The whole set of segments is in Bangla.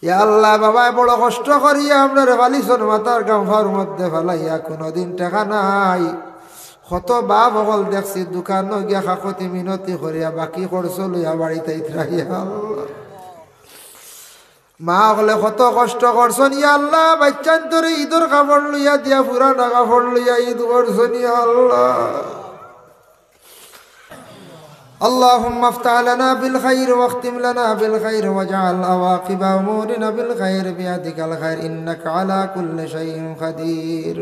ইয়া আল্লাহ বাবায় বড় কষ্ট করিয়া আপনার বালিশন মাথার গাঁফার মধ্যে ফেলাইয়া কোনোদিন টাকা নাই। কত বাপ সকল দেখছি দোকান গিয়া কাকতি মিনতি করিয়া বাকি খরচ লইয়া বাড়িতে ইতরাইয়া আল্লাহ। মা হলে কত কষ্ট করছন ইয়া আল্লাহ, বাচ্চান তোরে ঈদের কাপড় লইয়া দিয়া পুরানা কাপড় লইয়া ঈদ করছন ইয়া আল্লাহ। اللهم افتح لنا بالخير واختم لنا بالخير واجعل عواقب أمورنا بالخير بيدك الخير إنك على كل شيء قدير.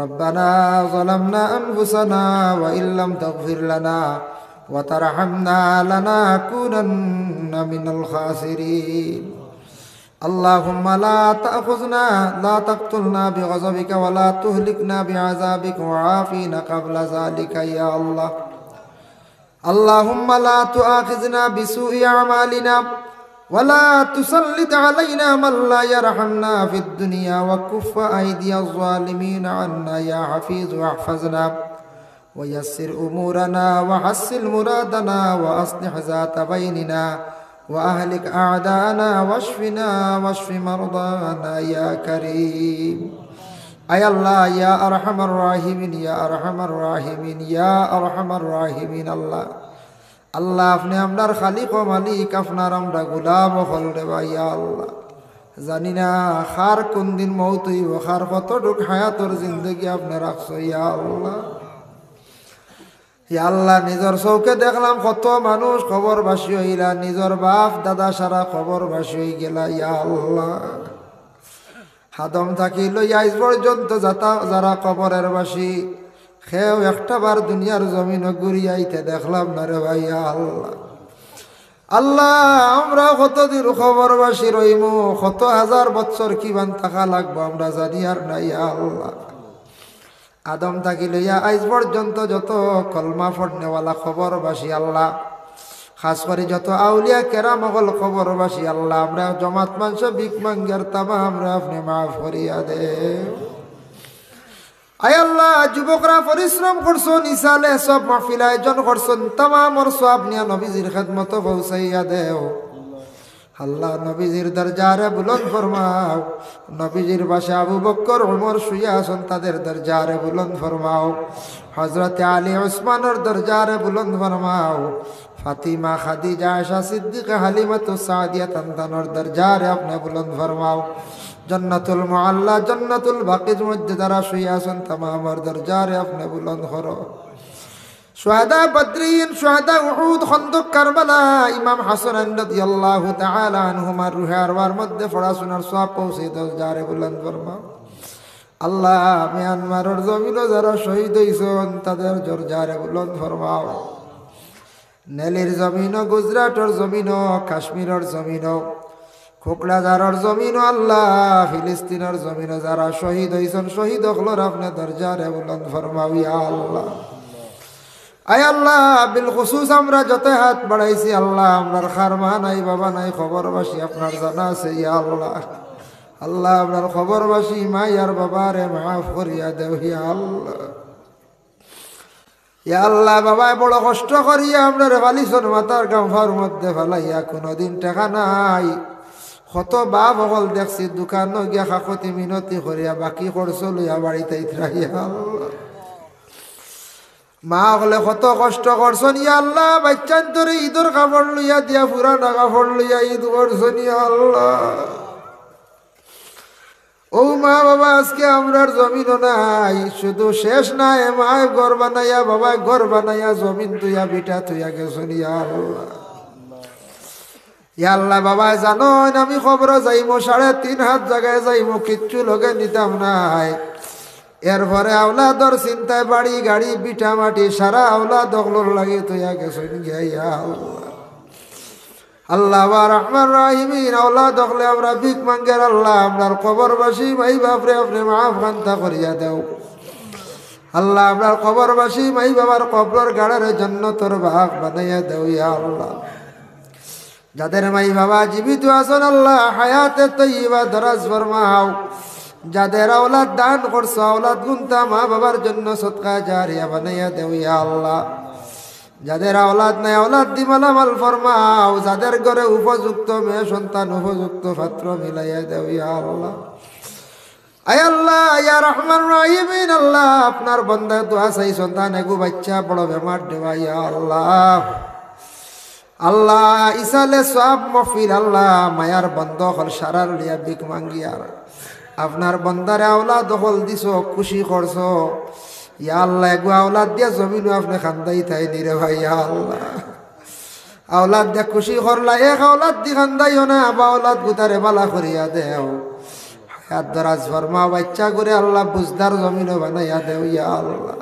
ربنا ظلمنا أنفسنا وإن لم تغفر لنا وترحمنا لنكونن من الخاسرين. اللهم لا تأخذنا لا تقتلنا بغضبك ولا تهلكنا بعذابك وعافنا قبل ذلك يا الله. اللهم لا تؤاخذنا بسوء أعمالنا ولا تسلط علينا من لا يرحمنا في الدنيا وكف أيدي الظالمين عنا يا حفيظ واحفظنا ويسر أمورنا وحسن مرادنا وأصلح ذات بيننا وأهلك أعداءنا واشفنا واشف مرضانا يا كريم. أي الله يا أرحم الراحمين يا أرحم الراحمين يا أرحم الراحمين الله আল্লাহ আপনি আমরার খালিক ও মালিক, আপনার আমরা গোলাম হল রে ভাই আল্লাহ। জানি না খার কোন দিন মৌত হইব, খার কতটুক হায়াতর জিন্দগি আপনি রাখছো ইয়া আল্লাহ। ইয়া আল্লাহ নিজের চৌকে দেখলাম কত মানুষ খবরবাসী হইলা, নিজের বাপ দাদা সারা খবরবাসী হয়ে গেলা ইয়া আল্লাহ। হাদম থাকি লই আজ পর্যন্ত যারা কবরের বাসী খেও একটা বার দুনিয়ার জমিন ঘুরিয়াইতে দেখলাম না রে ভাইয়া আল্লাহ। আল্লাহ আমরা কতদিন খবরবাসী রইমু, কত হাজার বছর কিমান থাকা লাগবো আমরা জানি আর নাই আল্লাহ। আদম থাকি লইয়া আজ পর্যন্ত যত কলমা পড়নেওয়ালা খবরবাসী আল্লাহ, খাস করে যত আউলিয়া কেরাম হল খবরবাসী আল্লাহ, আমরা জমাত মানুষ ভিক মাঙ্গার তামা আমরা আপনি মাফ করিয়া দে। আয় আল্লাহ যুবকরা পরিশ্রম করছন, ইসালে সব মাহফিল আয়োজন করছন, তামামর সওয়াব নিয়া নবীজির খেদমত পৌঁছাইয়া দেও আল্লাহ। নবীজির দরজারে বুলন্দ ফরমাও, নবীজির পাশে আবু বকর ওমর শুইয়া আছেন, তাদের দরজারে বুলন্দ ফরমাও। হযরত আলী উসমানের দরজারে বুলন্দ ফরমাও। ফাতিমা খাদিজা আয়েশা সিদ্দিকা হালিমাতু সাদিয়া তানতানোর দরজারে আপনি বুলন্দ ফরমাও। জন্নাতুল মুআল্লা জন্নাতুল বাকির মধ্যে যারা শুয়ে আছেন তামামের দরজারে আপনি বুলন্দ করো। শুহাদা বদরিন, শুহাদা উহুদ, খন্দক, কারবালা, ইমাম হাসান রাদিয়াল্লাহু তাআলা আনহুমার রুহে আরওয়ার মধ্যে পড়াশোনার সওয়াব পৌঁছে দরজারে বুলন্দ ফরমাও। আল্লাহ মিয়ানমারের জমিনে যারা শহীদ হইছেন তাদের দরজারে বুলন্দ ফরমাও। নেলির জমিন, গুজরাটের জমিন, কাশ্মীরের জমিন, কোকড়াঝাড়ের জমিন আল্লাহ, ফিলিস্তিনের জমিন যারা শহীদ হইছেন শহীদ হলর আপনি দরজারে বুলন্দ ফরমাও ইয়া আল্লাহ। আয় আল্লাহ বিল খুসুস আমরা যত হাত বাড়াইছি আল্লাহ, আমরার খারমা নাই বাবা নাই খবরবাসী আপনার জানা আছে ইয়া আল্লাহ। আল্লাহ আপনার খবরবাসী মাই আর বাবারে মাফ করিয়া দেও ইয়া আল্লাহ। ইয়া আল্লাহ বাবায় বড় কষ্ট করিয়া আপনার বালিশন মাথার গাঁফার মধ্যে ফেলাইয়া কোনোদিন টাকা নাই। কত বাপ সকল দেখছি দোকান গিয়া কাকতি মিনতি করিয়া বাকি খরচ লইয়া বাড়িতে ইতরাইয়া আল্লাহ। মা হলে কত কষ্ট করছন ইয়া আল্লাহ, বাচ্চান তোরে ঈদের কাপড় লইয়া দিয়া পুরানা কাপড় লইয়া ঈদ করছন ইয়া আল্লাহ। ও মা বাবা আজকে আমরার জমিনও নাই, শুধু শেষ নাই মায় ঘর বানাইয়া বাবায় ঘর বানাইয়া জমিন তুইয়া বিটা তুইয়া গেছন ইয়া আল্লাহ। ইয়া আল্লাহ বাবায় জানো আমি খবর যাইমো 3.5 হাত জায়গায় যাইমো, কিচ্ছু লগে নিতাম নাই। এরপরে আওলাদর চিন্তায় বাড়ি গাড়ি বিটা মাটি সারা আওলাদ দখলর লাগে তুইয়া গেছন ইয়া আল্লাহ। আল্লাহ রহমান রাহিমিন আওলাদ দখলে আমরা ভিক মাঙ্গের আল্লাহ, আপনার কবরবাসী মাই বাপরে আপনি মাফ খান্তা করিয়া দেও আল্লাহ। আপনার কবরবাসী মাই বাবার কবর গাড়ার জান্নাতের ভাগ বানাইয়া দেও ইয়া আল্লাহ। যাদের মাই বাবা জীবিত আছেন আল্লাহ হায়াতে তৈয়বা দরাজ ফরমাও। যাদের আওলাদ দান করছো আওলাদ গুনতা মা বাবার জন্য সদকা জারিয়া বানাইয়া দেও ইয়া আল্লাহ। যাদের আওলাদ নাই আওলাদ দি মালামাল ফরমাও, যাদের ঘরে উপযুক্ত মেয়ে সন্তান উপযুক্ত পাত্র মিলাইয়া দেও ইয়া আল্লাহ। আয় আল্লাহ ইয়া রহমান রহিমিন, আল্লাহ আপনার বান্দা দোয়া চাই সন্তান এগু বাচ্চা বড় বেমার দেওয়া ইয়া আল্লাহ। আল্লাহ ইসালে সব মফিল আল্লাহ মায়ার বন্ধ হল সারার লিয়া বিক মাঙ্গিয়ার আপনার বন্দারে আওলাদ দখল দিছ, খুশি করছ ইয়া আল্লাহ। এগু আওলাদ দিয়া জমিন আপনি খান্দাই তাই নিরে ভাই ইয়া আল্লাহ। আওলাদ দিয়া খুশি করলা, এক আওলাদ দি খান্দাইও না, বা আওলাদ গুতারে বালা করিয়া দেও, হায়াত দরাজ ফরমা, বাচ্চা করে আল্লাহ বুঝদার জমিন বানাইয়া দেও ইয়া আল্লাহ।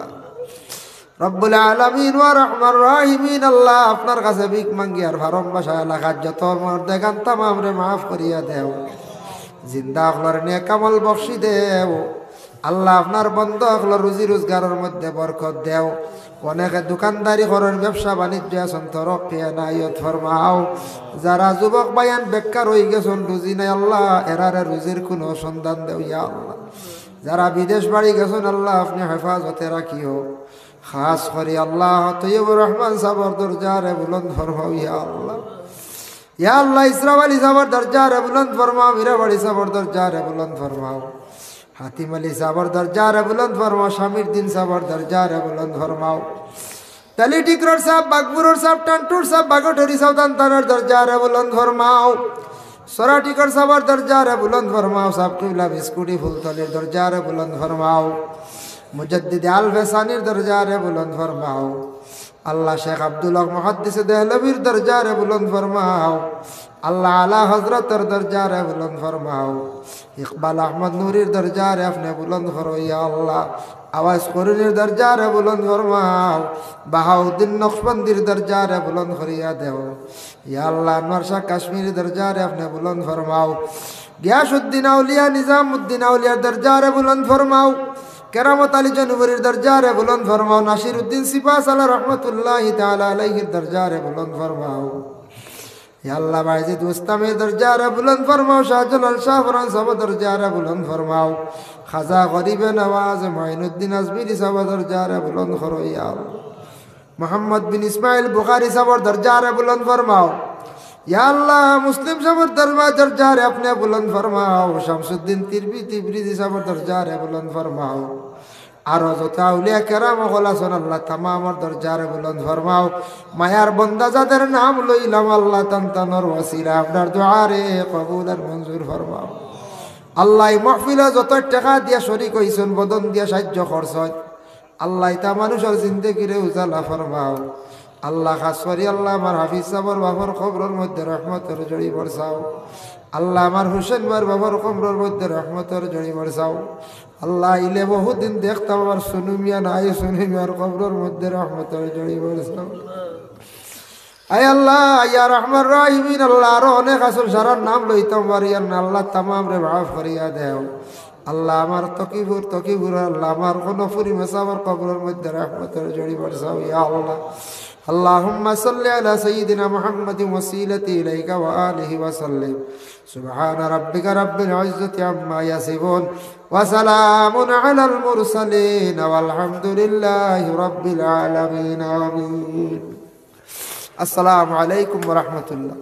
রব্বুল আলামিন ওয়া রহমান রাহিমিন, আল্লাহ আপনার কাছে ভিক মাঙ্গি আর ভারম বাসা এলাকার যত মর্দে গান তামাম রে মাফ করিয়া দেও, জিন্দা আখলার নিয়ে কামল বখশি দেও আল্লাহ। আপনার বন্ধ আখলার রুজি রোজগারের মধ্যে বরকত দেও। অনেকে দোকানদারি করেন, ব্যবসা বাণিজ্য আছেন, তরক্কি নাইয়ত ফরমাও। যারা যুবক বায়ান বেকার হয়ে গেছেন, রুজি নাই আল্লাহ, এরারে রুজির কোনো সন্ধান দেও ইয়া আল্লাহ। যারা বিদেশ বাড়ি গেছেন আল্লাহ আপনি হেফাজতে রাখিও। খাস করি আল্লাহ তৈয়বুর রহমান সাবর দরজারে বুলন্দ ফরমাও ইয়া আল্লাহ। ইয়া আল্লাহ ইসরাফ আলী সাবর দরজারে বুলন্দ ফরমাও, মীরাবাড়ি সাবর দরজারে বুলন্দ ফরমাও, হাতিম আলী সাবর দরজারে বুলন্দ ফরমাও, শামির দিন সাবর দরজারে বুলন্দ ফরমাও, তালি টিকরর সাহেব, বাগপুরর সাহেব, টান্টুর সাহেব, বাগটরি সাউদান তানার দরজারে বুলন্দ ফরমাও, সরা টিকর সাবর দরজারে বুলন্দ ফরমাও, সাব কিবলা বিস্কুটি ফুলতলির দরজারে বুলন্দ ফরমাও, মুজদ্দিদ আল ফেসানির দরজারে বুলন্দ ফরমাও। আল্লাহ শেখ আব্দুল হক মুহাদ্দিস দেহলভির দরজারে বুলন্দ ফরমাও। আল্লাহ আলা হজরতের দরজারে বুলন্দ ফরমাও। ইকবাল আহমদ নুরির দরজারে আপনি বুলন্দ ফরো ইয়া আল্লাহ। আওয়াজ করিনের দরজারে বুলন্দ ফরমাও। বাহাউদ্দিন নকশবন্দির দরজারে বুলন্দ ফরিয়া দেও ইয়া আল্লাহ। আনোয়ার শাহ কাশ্মীরি দরজারে আপনি বুলন্দ ফরমাও। গিয়াসউদ্দিন আউলিয়া নিজামউদ্দিন আউলিয়ার দরজারে বুলন্দ ফরমাও। কেরামত আলী জনুবরির দরজারে বুলন্দ ফরমাও। নাসির উদ্দিন সিপাহ সালা রহমতুল্লাহি তাআলা আলাইহির দরজারে বুলন্দ ফরমাও ইয়া আল্লাহ। বাইজিদ উস্তামের দরজারে বুলন্দ ফরমাও। শাহজালাল শাহ ফরান সাব দরজারে বুলন্দ ফরমাও। খাজা গরিবে নওয়াজ মুঈনুদ্দিন আজমিরি সাব দরজারে বুলন্দ করো ইয়া আল্লাহ। মোহাম্মদ বিন ইসমাইল বুখারী সাব দরজারে বুলন্দ ফরমাও ইয়া আল্লাহ। মুসলিম সাবর দরজারে আপনি বুলন্দ ফরমাও। শামসুদ্দিন তিবরিজি সাবর দরজারে বুলন্দ ফরমাও। আর যত আউলিয়া কেরাম আছেন আল্লাহ তামামর দরজারে বুলন্দ ফরমাও। মায়ার বন্দা যাদের নাম লইলাম আল্লাহ তানতানোর ওয়াসিলা আপনার দুআরে কবুল আর মঞ্জুর ফরমাও। আল্লাহ মাহফিলে যত টাকা দিয়া শরীক হইছেন, বদন দিয়া সাহায্য করছেন আল্লাহ, তা মানুষের জিন্দেগিরে উজালা ফরমাও আল্লাহ। খাস করি আল্লাহ আমার হাফিজ সাবর বাবার কবরের মধ্যে রহমতের জড়ি বরসাও আল্লাহ। আমার হুসেন বার বাবার কবরের মধ্যে রহমতের জড়ি বরসাও আল্লাহ। ইলে বহুদিন দেখতাম আমার সুনুমিয়া নাই, সুনুমিয়ার কবরের মধ্যে রহমতের জড়ি বরসাও আয় আল্লাহ। ইয়া রহমান রাহিমিন, আল্লাহ আরো অনেক আসল সারার নাম লইতাম পারিয়ার না আল্লাহ, তামাম রে মাফ করিয়া দেও আল্লাহ। আমার তকিবুর আল্লাহ আমার কোন ফুরি মেসাবার কবরের মধ্যে রহমতের জড়ি বরসাও ইয়া আল্লাহ। اللهم صل على سيدنا محمد وسيلتي إليك وآله وسلم. سبحان ربك رب العزة عما يصفون وسلام على المرسلين والحمد لله رب العالمين. آمين. السلام عليكم ورحمة الله.